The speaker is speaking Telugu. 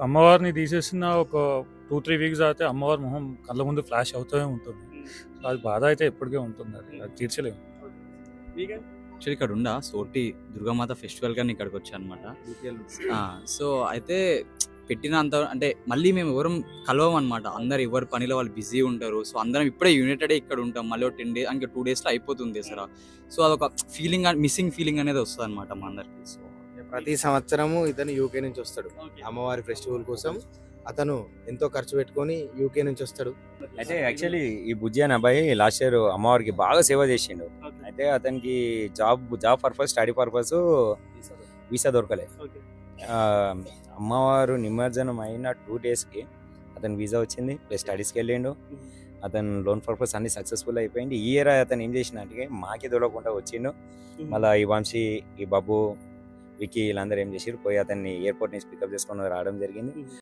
అమ్మవారిని తీసేసిన ఒక 2, 3 వీక్స్ అయితే అమ్మవారి మొహం కళ్ళ ముందు ఫ్లాష్ అవుతూనే ఉంటుంది. సో, అది బాధ అయితే ఎప్పటికే ఉంటుంది. అది తీర్చలేము. యాక్చువల్లీ ఇక్కడ ఉండా సోటి దుర్గామాత ఫెస్టివల్ కానీ ఇక్కడికి వచ్చా అనమాట. సో అయితే పెట్టినంత అంటే మళ్ళీ మేము ఎవరం కలవం అనమాట. అందరు ఎవరి పనిలో వాళ్ళు బిజీ ఉంటారు. సో అందరం ఇప్పుడే యునైటెడ్ ఇక్కడ ఉంటాం. మళ్ళీ 10 డేస్ ఇంకా 2 డేస్లో అయిపోతుంది దసరా. సో అదొక ఫీలింగ్ మిస్సింగ్ ఫీలింగ్ అనేది వస్తుంది అనమాట మా అందరికి. సో ప్రతి సంవత్సరము ఇతను యూకే నుంచి వస్తాడు అమ్మవారి ఫెస్టివల్ కోసం. అతను ఎంతో ఖర్చు పెట్టుకొని యూకే నుంచి వస్తాడు. అయితే యాక్చువల్లీ ఈ బుజ్జి అనే అబ్బాయి లాస్ట్ ఇయర్ అమ్మవారికి బాగా సేవ చేసిండు. అయితే అతనికి job purpose study purpose visa దొరకలే. అమ్మవారు నిమజ్జనం అయిన 2 డేస్కి అతను వీసా వచ్చింది, ప్లస్ స్టడీస్కి వెళ్ళిండు. అతను లోన్ పర్పస్ అన్ని సక్సెస్ఫుల్ అయిపోయింది. ఈ ఇయర్ అతను ఏం చేసినట్టుగా మాకే దొరకకుండా వచ్చిండు. మళ్ళీ ఈ వంశీ, ఈ బాబు, వికీ వీళ్ళందరూ ఏం చేసారు, పోయి అతన్ని ఎయిర్పోర్ట్ నుంచి పికప్ చేసుకొని రావడం జరిగింది.